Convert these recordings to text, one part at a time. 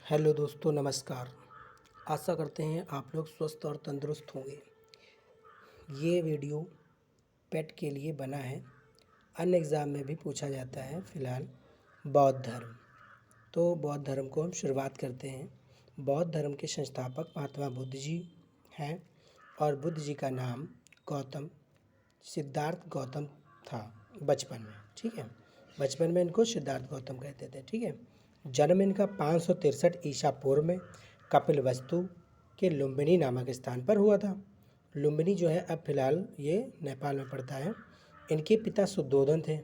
Hello दोस्तों, नमस्कार। आशा करते हैं आप लोग स्वस्थ और तंदुरुस्त होंगे। ये वीडियो पेट के लिए बना है। अन्य एग्ज़ाम में भी पूछा जाता है। फ़िलहाल बौद्ध धर्म, तो बौद्ध धर्म को हम शुरुआत करते हैं। बौद्ध धर्म के संस्थापक महात्मा बुद्ध जी हैं और बुद्ध जी का नाम गौतम, सिद्धार्थ गौतम था बचपन में। ठीक है, बचपन में इनको सिद्धार्थ गौतम कहते थे। ठीक है, जन्म इनका 563 ईसा पूर्व में कपिलवस्तु के लुम्बिनी नामक स्थान पर हुआ था। लुम्बिनी जो है अब फिलहाल ये नेपाल में पड़ता है। इनके पिता शुद्धोधन थे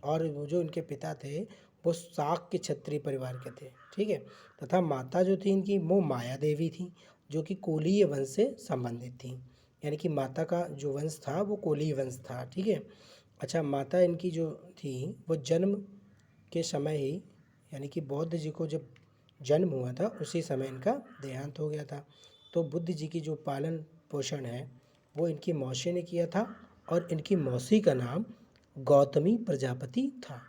और वो जो इनके पिता थे वो शाक के क्षत्रिय परिवार के थे। ठीक है, तथा माता जो थी इनकी वो माया देवी थी, जो कि कोलीय वंश से संबंधित थी। यानी कि माता का जो वंश था वो कोलीय वंश था। ठीक है, अच्छा, माता इनकी जो थी वो जन्म के समय ही, यानी कि बौद्ध जी को जब जन्म हुआ था उसी समय इनका देहांत हो गया था। तो बुद्ध जी की जो पालन पोषण है वो इनकी मौसी ने किया था और इनकी मौसी का नाम गौतमी प्रजापति था।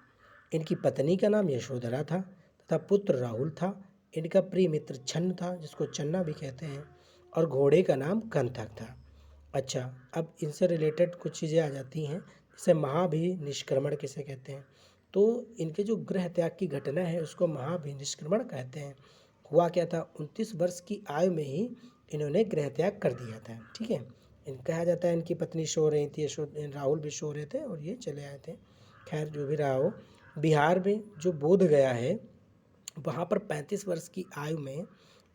इनकी पत्नी का नाम यशोधरा था तथा पुत्र राहुल था। इनका प्रिय मित्र छन्न था, जिसको चन्ना भी कहते हैं, और घोड़े का नाम कंथक था। अच्छा, अब इनसे रिलेटेड कुछ चीज़ें आ जाती हैं, जैसे महाभिनिष्क्रमण किसे कहते हैं। तो इनके जो गृह त्याग की घटना है उसको महाभिनिष्क्रमण कहते हैं। हुआ क्या था, 29 वर्ष की आयु में ही इन्होंने गृह त्याग कर दिया था। ठीक है, कहा जाता है इनकी पत्नी सो रही थी, राहुल भी सो रहे थे और ये चले आए थे। खैर, जो भी रहा हो, बिहार में जो बोध गया है वहाँ पर 35 वर्ष की आयु में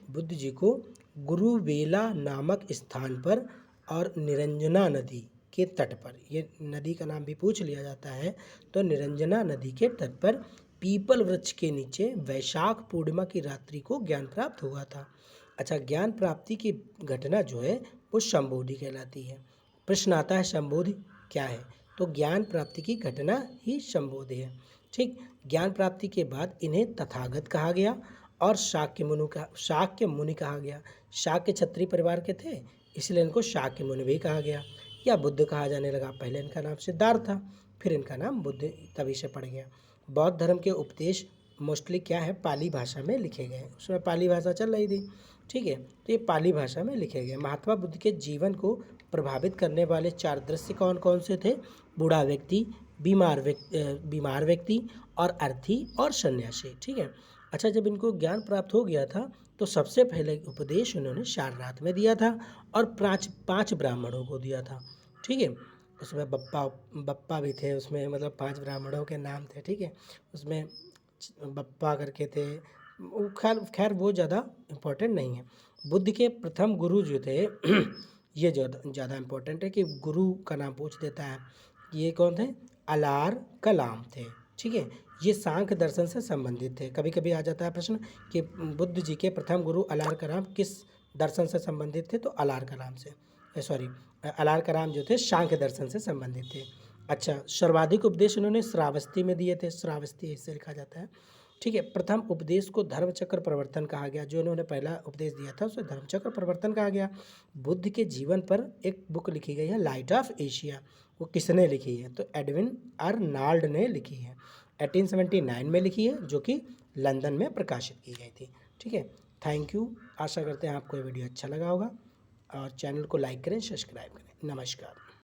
बुद्ध जी को गुरुवेला नामक स्थान पर और निरंजना नदी के तट पर, ये नदी का नाम भी पूछ लिया जाता है, तो निरंजना नदी के तट पर पीपल वृक्ष के नीचे वैशाख पूर्णिमा की रात्रि को ज्ञान प्राप्त हुआ था। अच्छा, ज्ञान प्राप्ति की घटना जो है वो संबोधि कहलाती है। प्रश्न आता है संबोधि क्या है, तो ज्ञान प्राप्ति की घटना ही संबोधि है। ठीक, ज्ञान प्राप्ति के बाद इन्हें तथागत कहा गया और शाक्य मुनि कहा गया। शाक्य क्षत्रिय परिवार के थे, इसलिए इनको शाक्य मुनि भी कहा गया या बुद्ध कहा जाने लगा। पहले इनका नाम सिद्धार्थ था, फिर इनका नाम बुद्ध तभी से पड़ गया। बौद्ध धर्म के उपदेश मोस्टली क्या है, पाली भाषा में लिखे गए। उसमें पाली भाषा चल रही थी। ठीक है, तो ये पाली भाषा में लिखे गए। महात्मा बुद्ध के जीवन को प्रभावित करने वाले 4 दृश्य कौन कौन से थे? बूढ़ा व्यक्ति, बीमार व्यक्ति और अर्थी और सन्यासी। ठीक है, अच्छा, जब इनको ज्ञान प्राप्त हो गया था तो सबसे पहले उपदेश उन्होंने सारनाथ में दिया था और 5 ब्राह्मणों को दिया था। ठीक है, उसमें बप्पा भी थे, उसमें मतलब 5 ब्राह्मणों के नाम थे। ठीक है, उसमें बप्पा करके थे। खैर वो ज़्यादा इम्पोर्टेंट नहीं है। बुद्ध के प्रथम गुरु जो थे ये ज़्यादा इम्पोर्टेंट है कि गुरु का नाम पूछ देता है। ये कौन थे? अलार कलाम थे। ठीक है, ये सांख्य दर्शन से संबंधित थे। कभी कभी आ जाता है प्रश्न कि बुद्ध जी के प्रथम गुरु अलार कलाम किस दर्शन से संबंधित थे, तो अलार कलाम से, अलार कलाम जो थे सांख्य दर्शन से संबंधित थे। अच्छा, सर्वाधिक उपदेश उन्होंने श्रावस्ती में दिए थे। श्रावस्ती इससे लिखा जाता है। ठीक है, प्रथम उपदेश को धर्मचक्र प्रवर्तन कहा गया। जो इन्होंने पहला उपदेश दिया था उसे धर्मचक्र प्रवर्तन कहा गया। बुद्ध के जीवन पर एक बुक लिखी गई है, लाइट ऑफ एशिया। वो किसने लिखी है? तो एडविन अर्नाल्ड ने लिखी है। 1879 में लिखी है, जो कि लंदन में प्रकाशित की गई थी। ठीक है, थैंक यू। आशा करते हैं आपको ये वीडियो अच्छा लगा होगा और चैनल को लाइक करें, सब्सक्राइब करें। नमस्कार।